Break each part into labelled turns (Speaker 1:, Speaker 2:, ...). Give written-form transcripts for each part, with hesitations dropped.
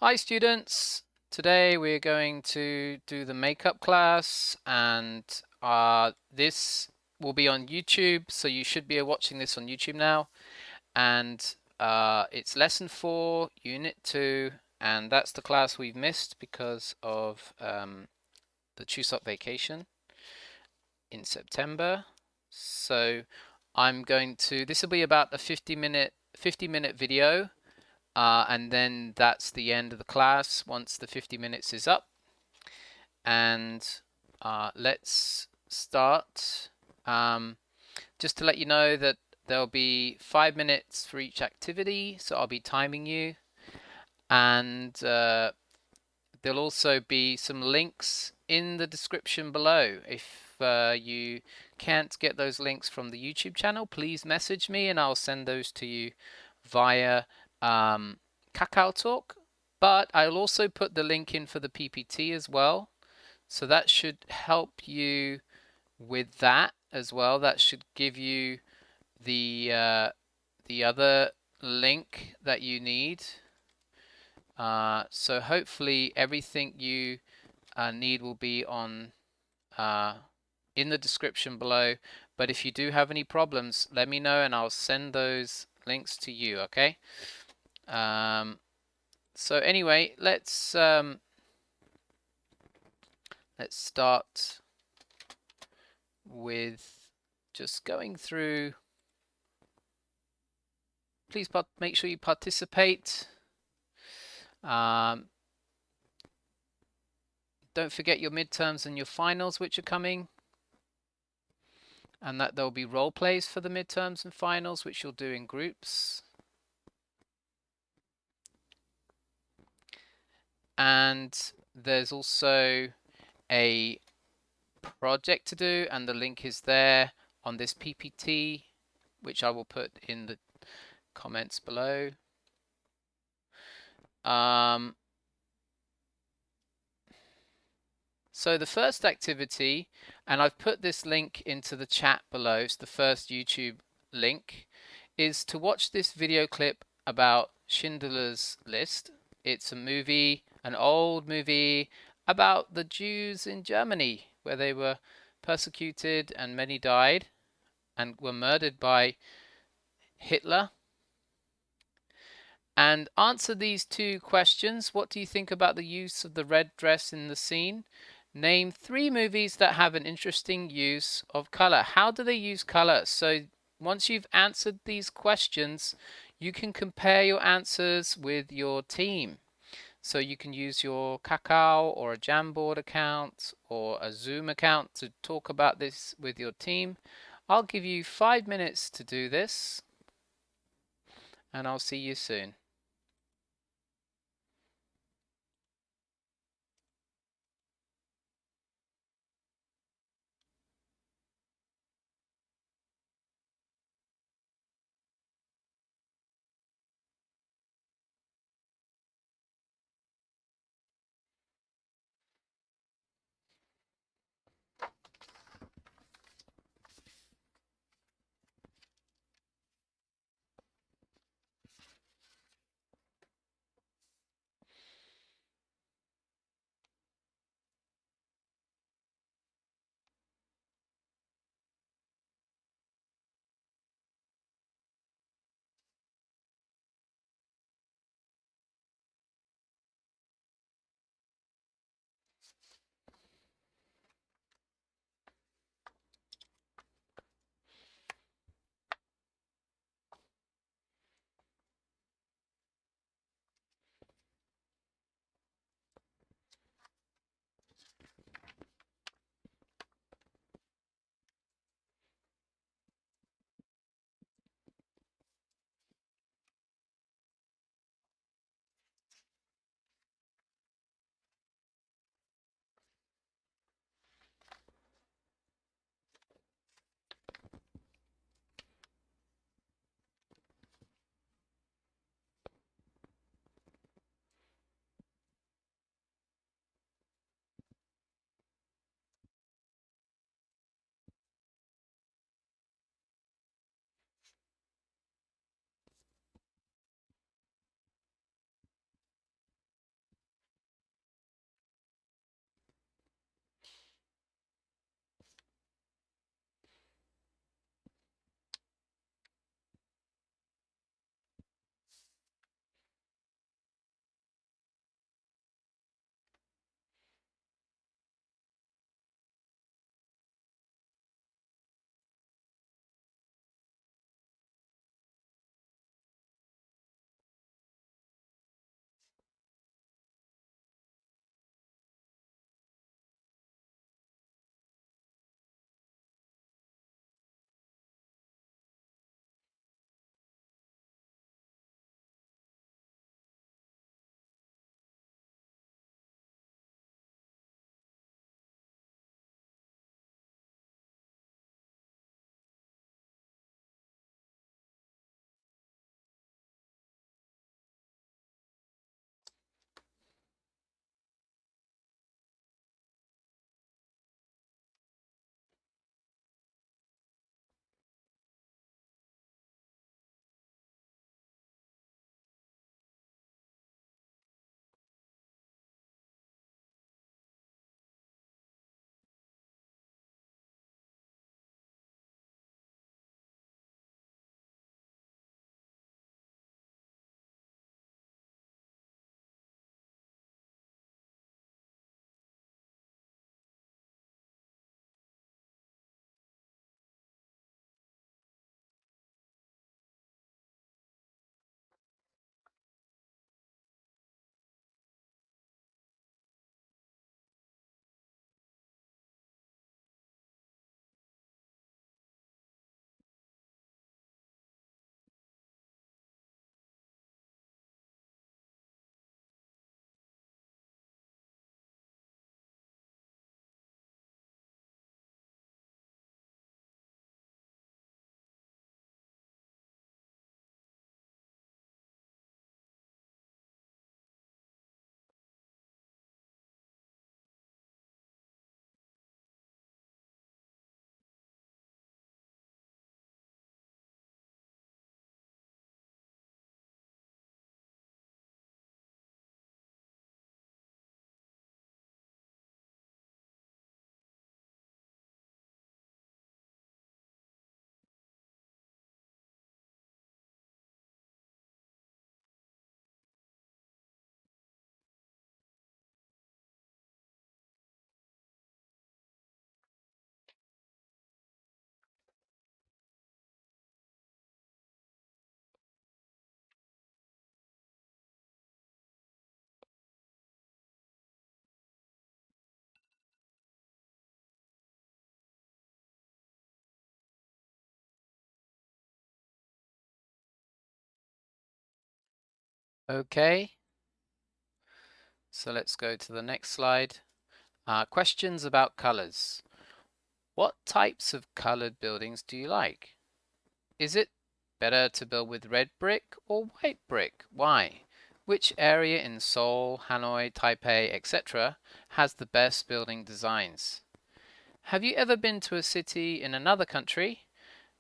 Speaker 1: Hi students! Today we're going to do the makeup class, and this will be on YouTube, so you should be watching this on YouTube now. And it's lesson 4, unit 2, and that's the class we've missed because of the Chuseok vacation in September. So this will be about a 50-minute video. And then that's the end of the class once the 50 minutes is up. And let's start. Just to let you know that there'll be 5 minutes for each activity, so I'll be timing you. And there'll also be some links in the description below. If you can't get those links from the YouTube channel, please message me and I'll send those to you via Kakao Talk. But I'll also put the link in for the PPT as well. So that should help you with that as well. That should give you the other link that you need. So hopefully everything you need will be on in the description below. But if you do have any problems, let me know and I'll send those links to you. Okay. So anyway, let's start with just going through. Please make sure you participate. Don't forget your midterms and your finals, which are coming, and that there'll be role plays for the midterms and finals, which you'll do in groups. And there's also a project to do, and the link is there on this PPT, which I will put in the comments below. So the first activity, and I've put this link into the chat below, it's the first YouTube link, is to watch this video clip about Schindler's List. It's a movie, an old movie about the Jews in Germany, where they were persecuted and many died and were murdered by Hitler. And answer these 2 questions. What do you think about the use of the red dress in the scene? Name 3 movies that have an interesting use of color. How do they use color? So once you've answered these questions, you can compare your answers with your team. So you can use your Kakao or a Jamboard account or a Zoom account to talk about this with your team. I'll give you 5 minutes to do this, and I'll see you soon. Okay, so let's go to the next slide. Questions about colors. What types of colored buildings do you like? Is it better to build with red brick or white brick? Why? Which area in Seoul, Hanoi, Taipei, etc. has the best building designs? Have you ever been to a city in another country?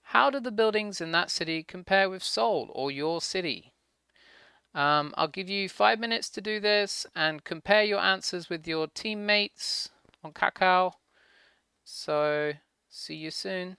Speaker 1: How do the buildings in that city compare with Seoul or your city? I'll give you 5 minutes to do this and compare your answers with your teammates on Kakao. So, see you soon.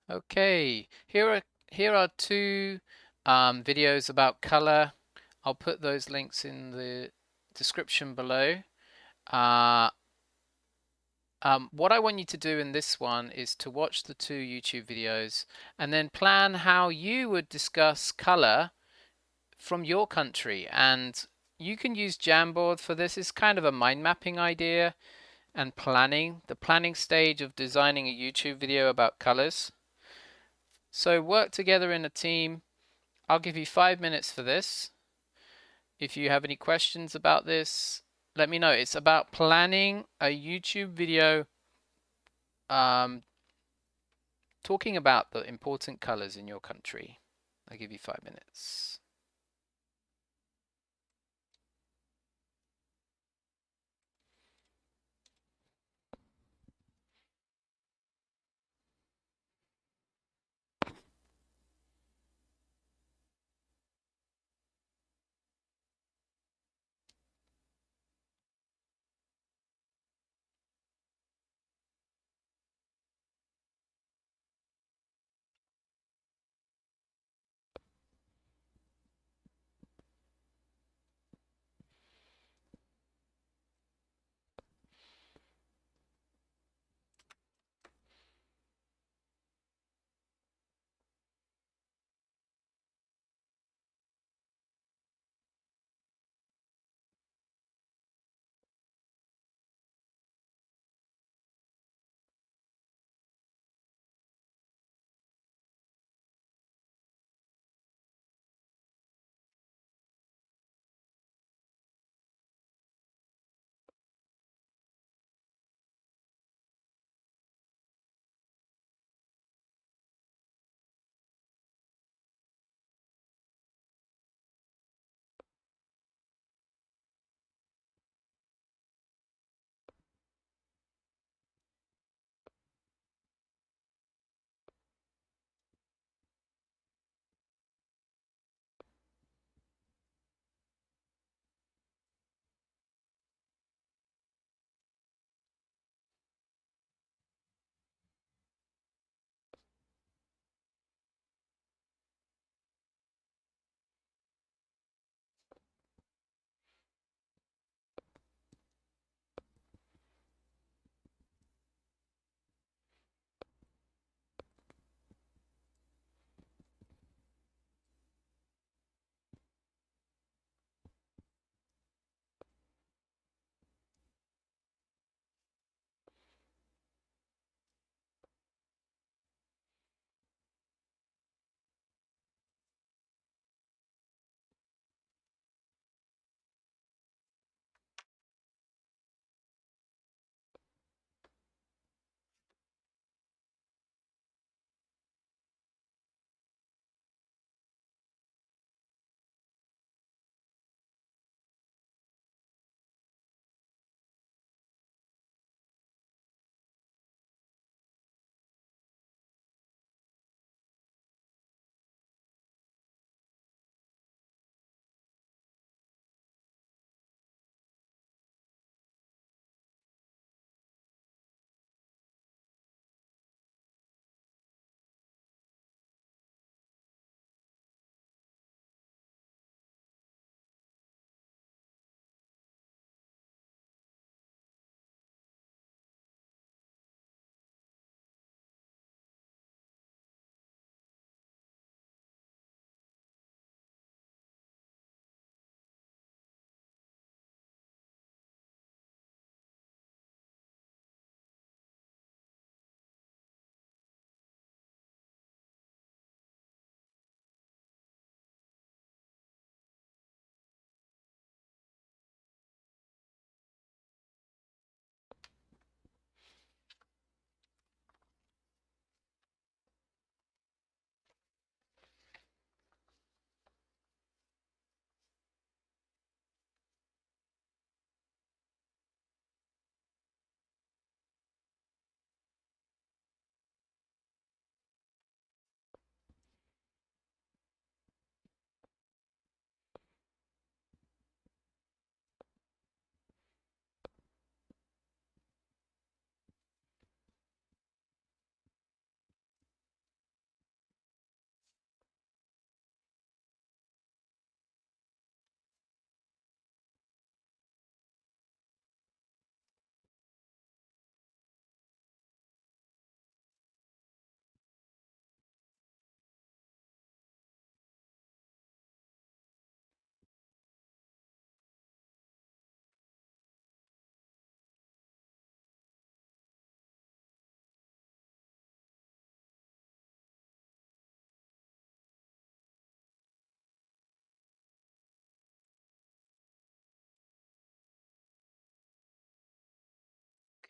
Speaker 1: Okay, here are two videos about color. I'll put those links in the description below. Uh, what I want you to do in this one is to watch the two YouTube videos and then plan how you would discuss color from your country. And you can use Jamboard for this. It's kind of a mind mapping idea and planning, the planning stage of designing a YouTube video about colors. So work together in a team. I'll give you 5 minutes for this. If you have any questions about this, let me know. It's about planning a YouTube video talking about the important colors in your country. I'll give you 5 minutes.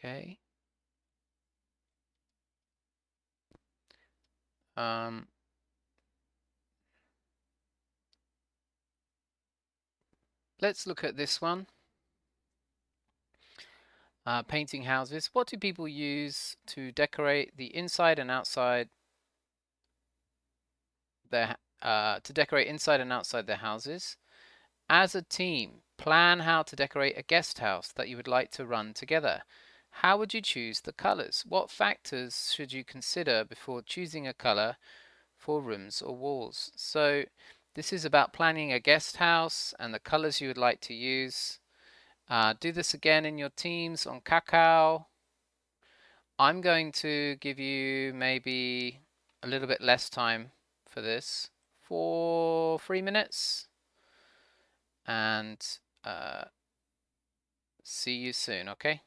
Speaker 1: Okay. Let's look at this one. Painting houses. What do people use to decorate the inside and outside their houses? As a team, plan how to decorate a guest house that you would like to run together. How would you choose the colors? What factors should you consider before choosing a color for rooms or walls? So this is about planning a guest house and the colors you would like to use. Do this again in your teams on Kakao. I'm going to give you maybe a little bit less time for this, for 3 minutes, and see you soon, okay?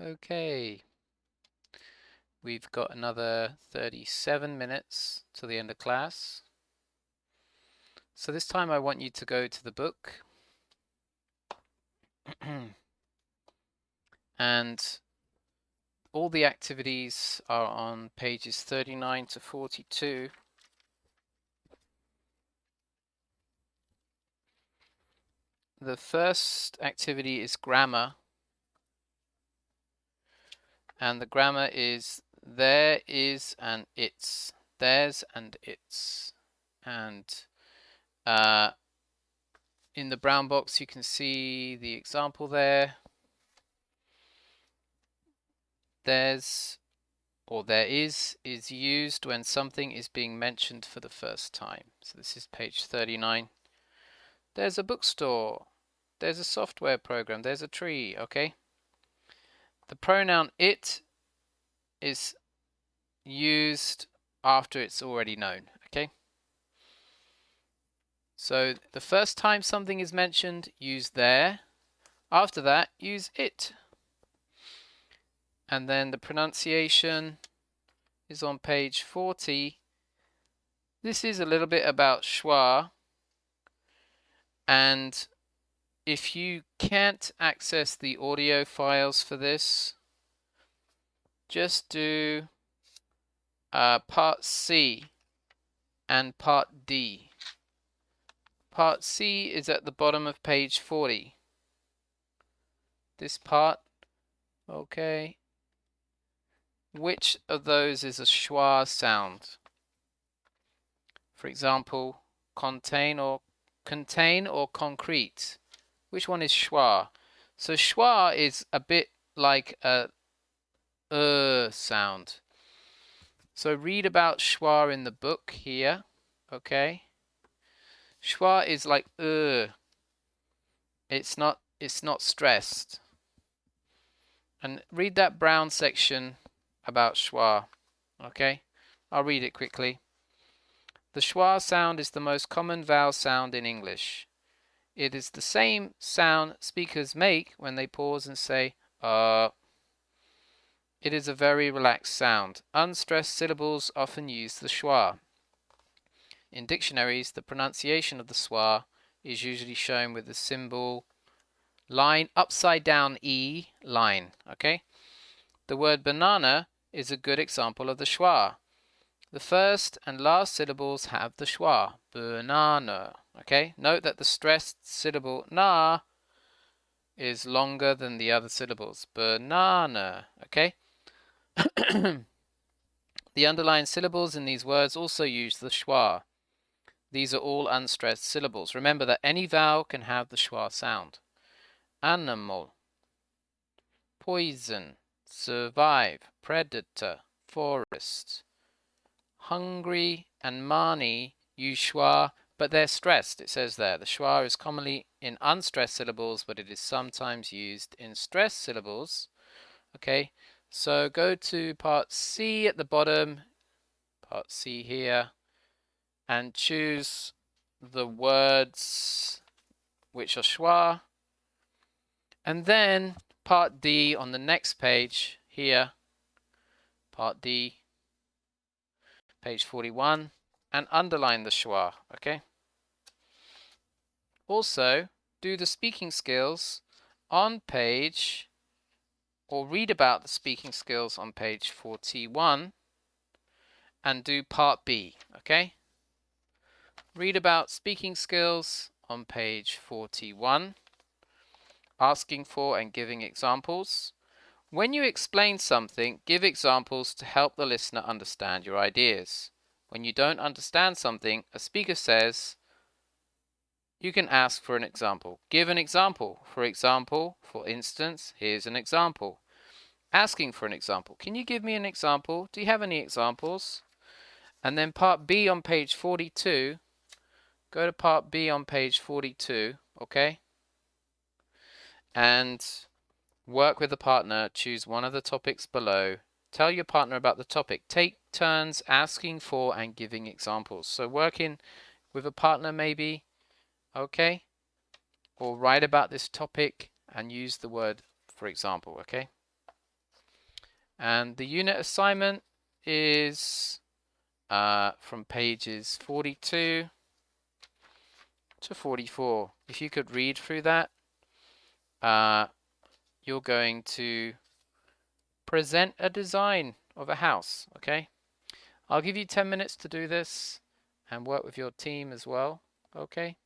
Speaker 1: Okay, we've got another 37 minutes to the end of class. So this time I want you to go to the book and all the activities are on pages 39 to 42. The first activity is grammar, and the grammar is there, is, and it's. There's and it's. And in the brown box you can see the example there. There's or there is used when something is being mentioned for the first time. So this is page 39. There's a bookstore. There's a software program. There's a tree, okay? The pronoun it is used after it's already known, okay? So the first time something is mentioned, use there. After that, use it. And then the pronunciation is on page 40. This is a little bit about schwa, and if you can't access the audio files for this, just do part C and part D. Part C is at the bottom of page 40. This part, okay. Which of those is a schwa sound? For example, contain or concrete. Which one is schwa? So schwa is a bit like a sound. So read about schwa in the book here, okay? Schwa is like It's not stressed. And read that brown section about schwa, okay? I'll read it quickly. The schwa sound is the most common vowel sound in English. It is the same sound speakers make when they pause and say It is a very relaxed sound. Unstressed syllables often use the schwa. In dictionaries, the pronunciation of the schwa is usually shown with the symbol line upside down E line. Okay? The word banana is a good example of the schwa. The first and last syllables have the schwa. Banana. Okay? Note that the stressed syllable na is longer than the other syllables. Banana. Okay? The underlined syllables in these words also use the schwa. These are all unstressed syllables. Remember that any vowel can have the schwa sound. Animal, poison, survive, predator, forest. Hungry and mani use schwa, but they're stressed. It says there. The schwa is commonly in unstressed syllables, but it is sometimes used in stressed syllables. Okay, so go to part C at the bottom, part C here, and choose the words which are schwa. And then part D on the next page here, part D, page 41, and underline the schwa, okay? Also, do the speaking skills on page, or read about the speaking skills on page 41, and do part B, okay? Read about speaking skills on page 41, asking for and giving examples. When you explain something, give examples to help the listener understand your ideas. When you don't understand something, a speaker says, you can ask for an example. Give an example. For example, for instance, here's an example. Asking for an example. Can you give me an example? Do you have any examples? And then part B on page 42. Go to part B on page 42, okay? And work with a partner. Choose one of the topics below. Tell your partner about the topic. Take turns asking for and giving examples. So working with a partner maybe, okay? Or write about this topic and use the word for example, okay? And the unit assignment is from pages 42 to 44. If you could read through that, you're going to present a design of a house, okay? I'll give you 10 minutes to do this and work with your team as well, okay?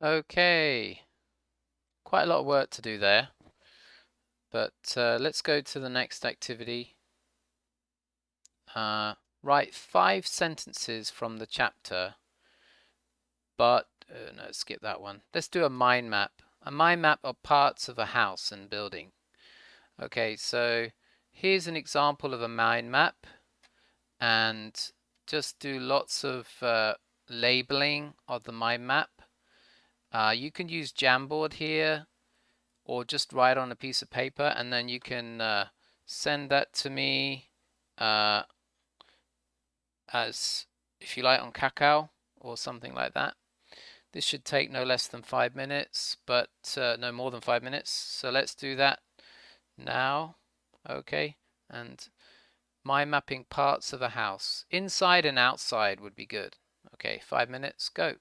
Speaker 1: Okay, quite a lot of work to do there, but let's go to the next activity. Write 5 sentences from the chapter, but no, skip that one. Let's do a mind map. A mind map of parts of a house and building. Okay, so here's an example of a mind map, and just do lots of labeling of the mind map. You can use Jamboard here, or just write on a piece of paper, and then you can send that to me as, if you like, on Kakao or something like that. This should take no less than 5 minutes, but no more than 5 minutes. So let's do that now. Okay, and mind mapping parts of a house. Inside and outside would be good. Okay, 5 minutes, go.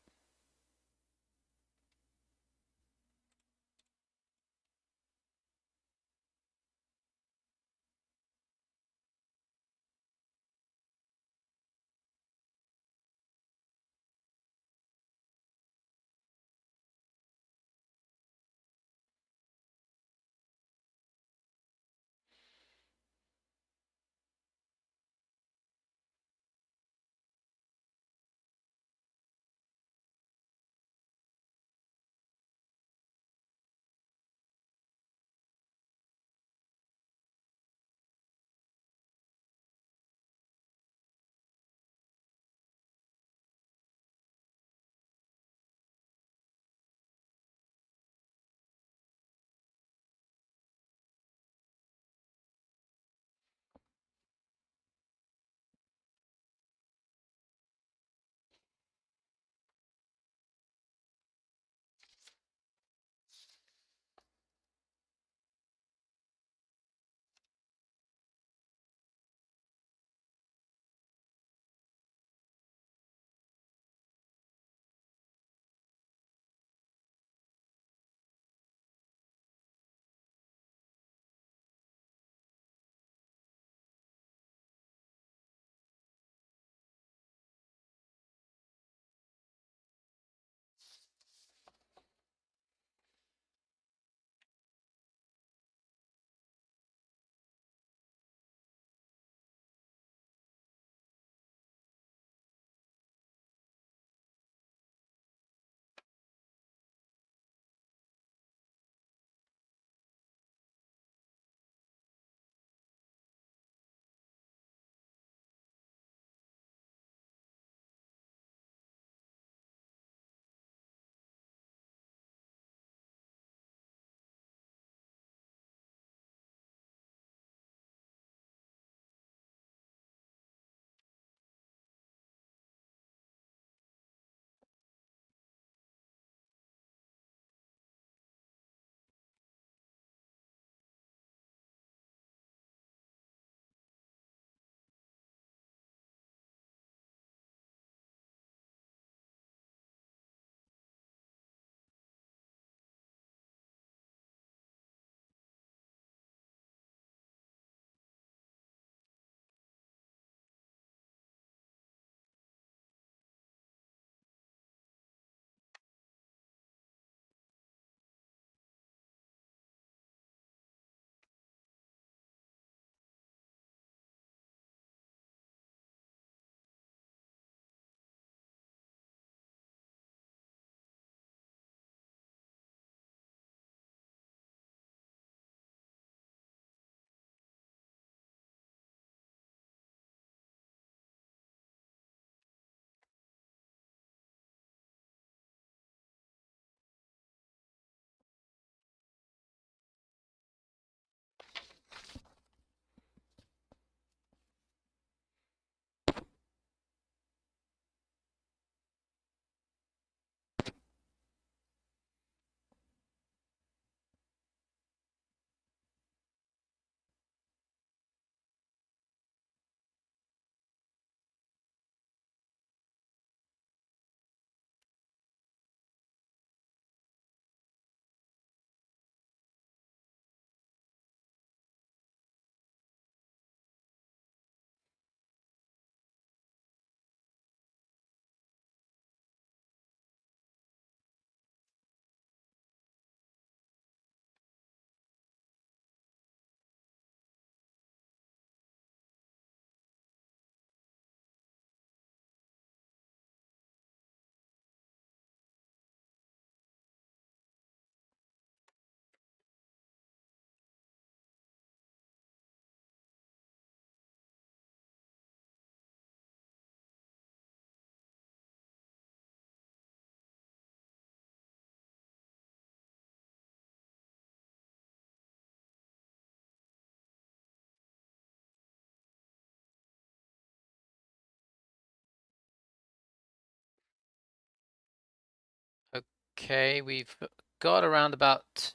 Speaker 1: Okay, we've got around about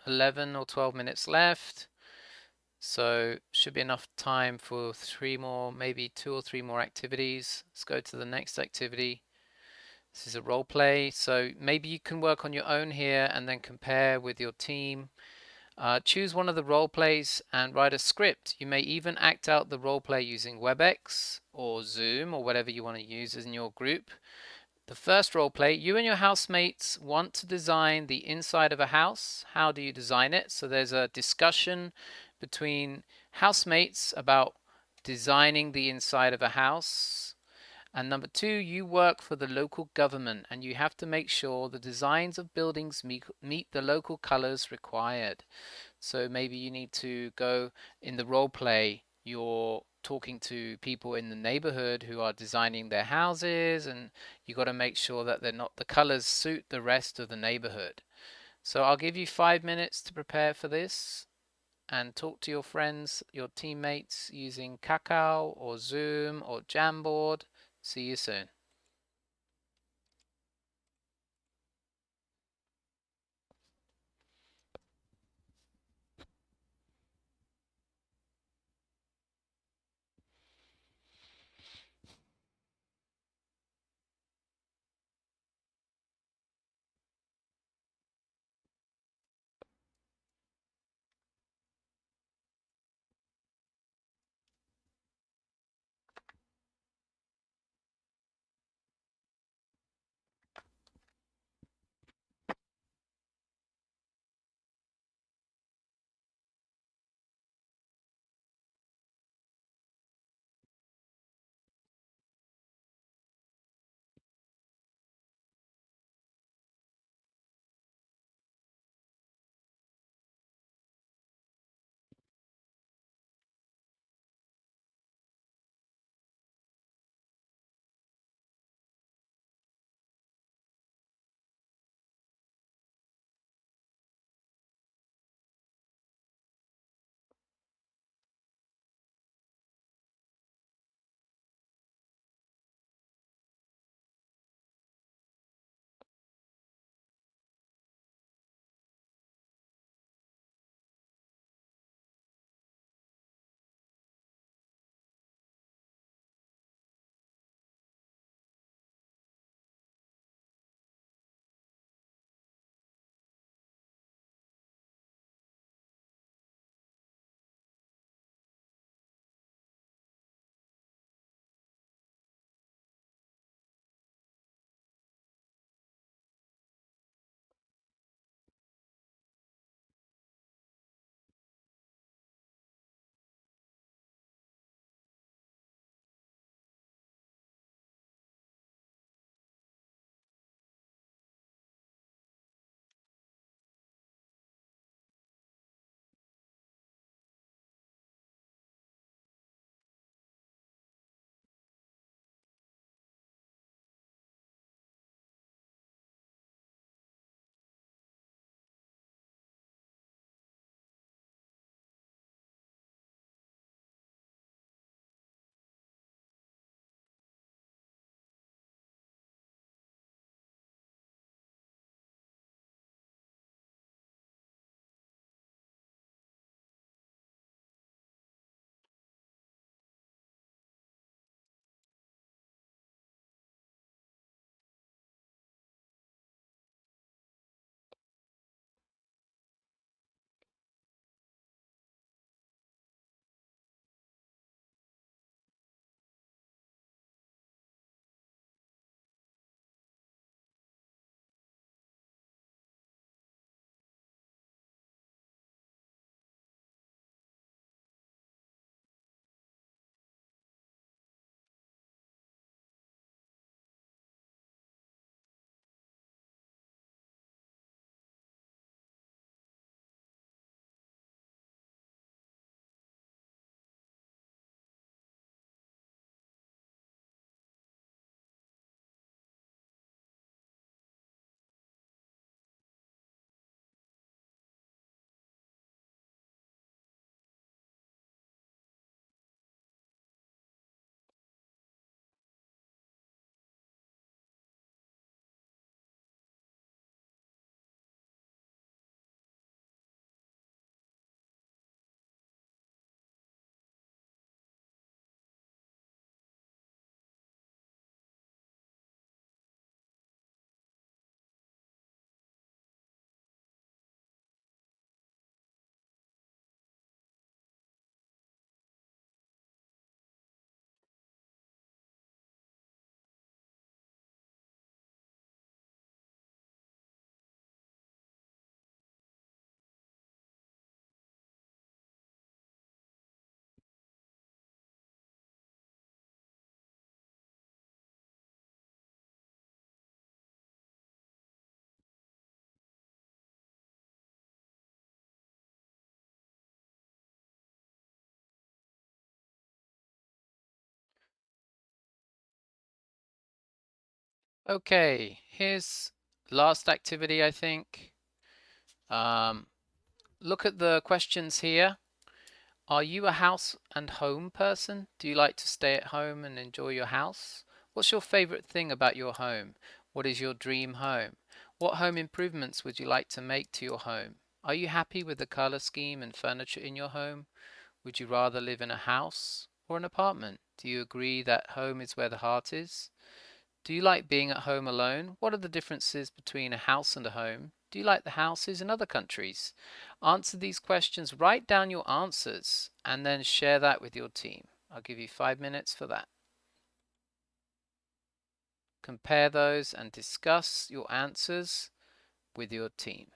Speaker 1: 11 or 12 minutes left. So should be enough time for 3 more, maybe 2 or 3 more activities. Let's go to the next activity. This is a role play, so maybe you can work on your own here and then compare with your team. Choose one of the role plays and write a script. You may even act out the role play using WebEx or Zoom or whatever you want to use in your group. The first role play, you and your housemates want to design the inside of a house. How do you design it? So there's a discussion between housemates about designing the inside of a house. And number two, you work for the local government and you have to make sure the designs of buildings meet the local colors required. So maybe you need to go in the role play, you're talking to people in the neighborhood who are designing their houses, and you got to make sure that they're not the colors suit the rest of the neighborhood. So I'll give you 5 minutes to prepare for this and talk to your friends, your teammates using Kakao or Zoom or Jamboard. See you soon. Okay, here's last activity, I think. Um, Look at the questions here. Are you a house and home person? Do you like to stay at home and enjoy your house? What's your favorite thing about your home? What is your dream home? What home improvements would you like to make to your home? Are you happy with the color scheme and furniture in your home? Would you rather live in a house or an apartment? Do you agree that home is where the heart is? Do you like being at home alone? What are the differences between a house and a home? Do you like the houses in other countries? Answer these questions, write down your answers, and then share that with your team. I'll give you 5 minutes for that. Compare those and discuss your answers with your team.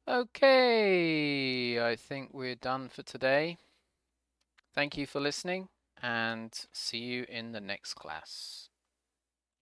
Speaker 1: Okay, I think we're done for today. Thank you for listening and see you in the next class.